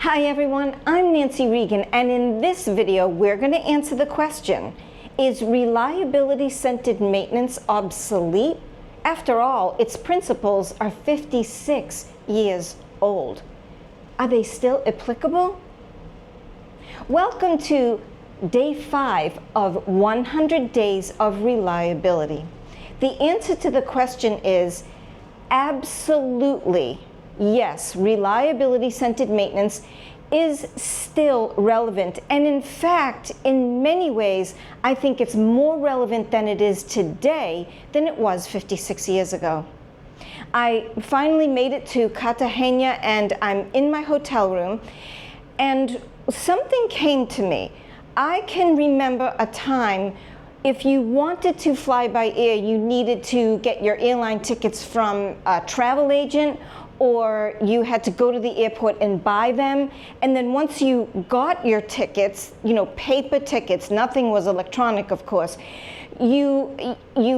Hi everyone, I'm Nancy Regan, and in this video we're going to answer the question, is reliability scented maintenance obsolete? After all, its principles are 56 years old. Are they still applicable? Welcome to day 5 of 100 days of reliability. The answer to the question is absolutely. Yes, reliability scented maintenance is still relevant, and in fact, in many ways, I think it's more relevant than it is today than it was 56 years ago. I finally made it to Cartagena, and I'm in my hotel room, and something came to me. I can remember a time if you wanted to fly by air, you needed to get your airline tickets from a travel agent, or you had to go to the airport and buy them. And then once you got your tickets, paper tickets, nothing was electronic, of course, you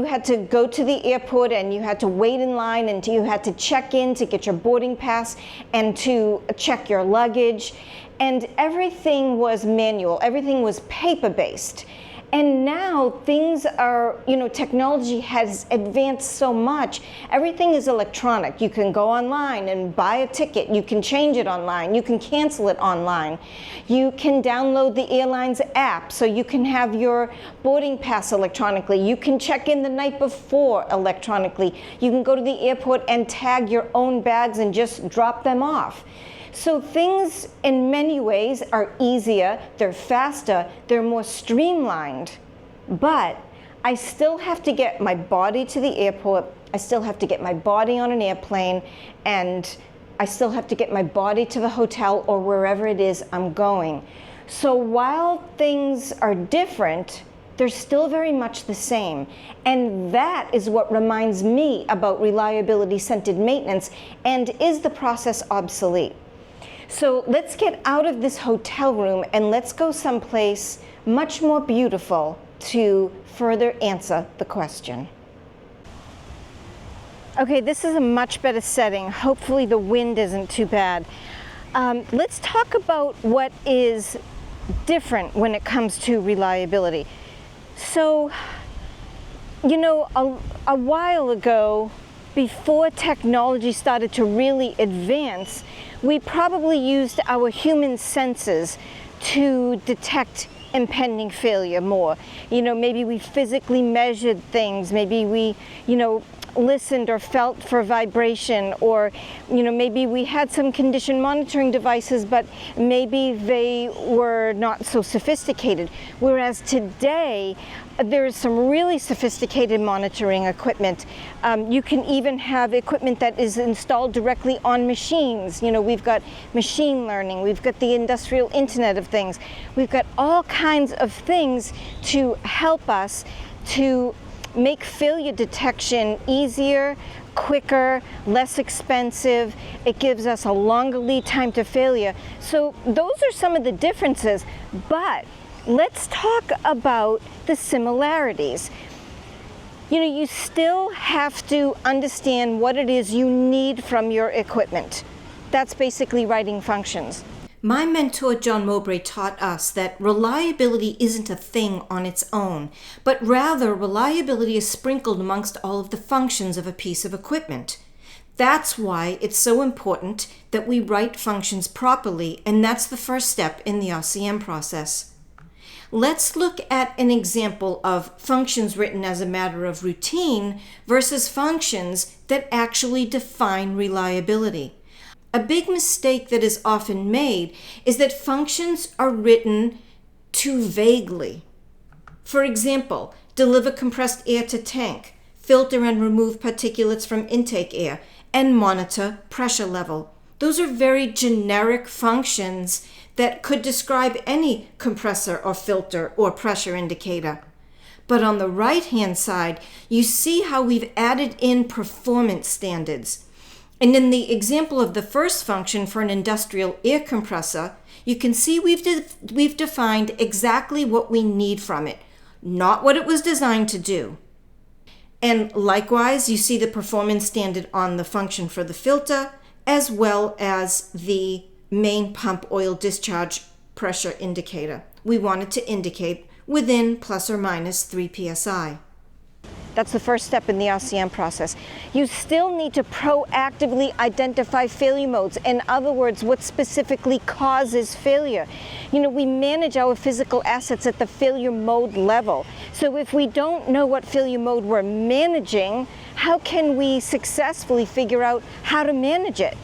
had to go to the airport and you had to wait in line and you had to check in to get your boarding pass and to check your luggage. And everything was manual, everything was paper-based. And now things are, technology has advanced so much. Everything is electronic. You can go online and buy a ticket. You can change it online. You can cancel it online. You can download the airline's app so you can have your boarding pass electronically. You can check in the night before electronically. You can go to the airport and tag your own bags and just drop them off. So things in many ways are easier, they're faster, they're more streamlined, but I still have to get my body to the airport, I still have to get my body on an airplane, and I still have to get my body to the hotel or wherever it is I'm going. So while things are different, they're still very much the same. And that is what reminds me about reliability scented maintenance, and is the process obsolete? So let's get out of this hotel room and let's go someplace much more beautiful to further answer the question. Okay, this is a much better setting. Hopefully the wind isn't too bad. Let's talk about what is different when it comes to reliability. So, a while ago, before technology started to really advance, we probably used our human senses to detect impending failure more. Maybe we physically measured things, maybe we, listened or felt for vibration, or maybe we had some condition monitoring devices, but maybe they were not so sophisticated. Whereas today there is some really sophisticated monitoring equipment. You can even have equipment that is installed directly on machines. We've got machine learning, we've got the industrial Internet of Things, we've got all kinds of things to help us to make failure detection easier, quicker, less expensive. It gives us a longer lead time to failure. So those are some of the differences, but let's talk about the similarities. You still have to understand what it is you need from your equipment. That's basically writing functions. My mentor, John Mowbray, taught us that reliability isn't a thing on its own, but rather reliability is sprinkled amongst all of the functions of a piece of equipment. That's why it's so important that we write functions properly, and that's the first step in the RCM process. Let's look at an example of functions written as a matter of routine versus functions that actually define reliability. A big mistake that is often made is that functions are written too vaguely. For example, deliver compressed air to tank, filter and remove particulates from intake air, and monitor pressure level. Those are very generic functions that could describe any compressor or filter or pressure indicator. But on the right-hand side, you see how we've added in performance standards. And in the example of the first function for an industrial air compressor, you can see we've defined exactly what we need from it, not what it was designed to do. And likewise, you see the performance standard on the function for the filter, as well as the main pump oil discharge pressure indicator. We want it to indicate within plus or minus 3 psi. That's the first step in the RCM process. You still need to proactively identify failure modes. In other words, what specifically causes failure. We manage our physical assets at the failure mode level. So if we don't know what failure mode we're managing, how can we successfully figure out how to manage it?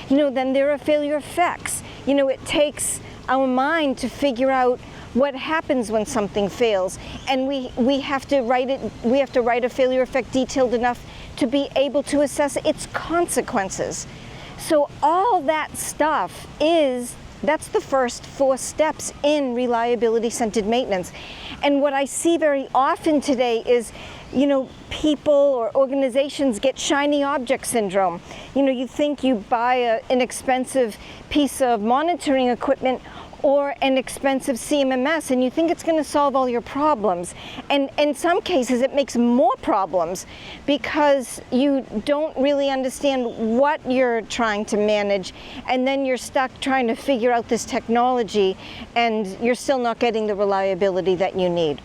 Then there are failure effects. It takes our mind to figure out what happens when something fails, and we have to write it. We have to write a failure effect detailed enough to be able to assess its consequences. So all that stuff that's the first 4 steps in reliability-centered maintenance. And what I see very often today is, people or organizations get shiny object syndrome. You think you buy an expensive piece of monitoring equipment or an expensive CMMS, and you think it's going to solve all your problems. And in some cases, it makes more problems because you don't really understand what you're trying to manage, and then you're stuck trying to figure out this technology, and you're still not getting the reliability that you need.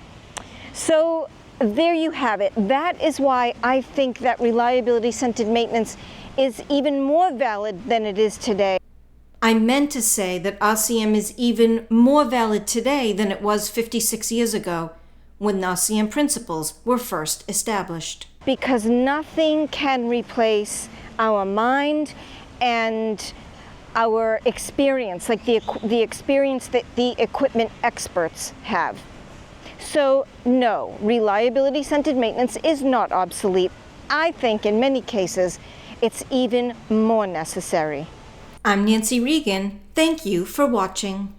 So there you have it. That is why I think that reliability-centered maintenance is even more valid than it is today. I meant to say that RCM is even more valid today than it was 56 years ago, when the RCM principles were first established. Because nothing can replace our mind and our experience, like the experience that the equipment experts have. So no, reliability-centered maintenance is not obsolete. I think in many cases, it's even more necessary. I'm Nancy Regan. Thank you for watching.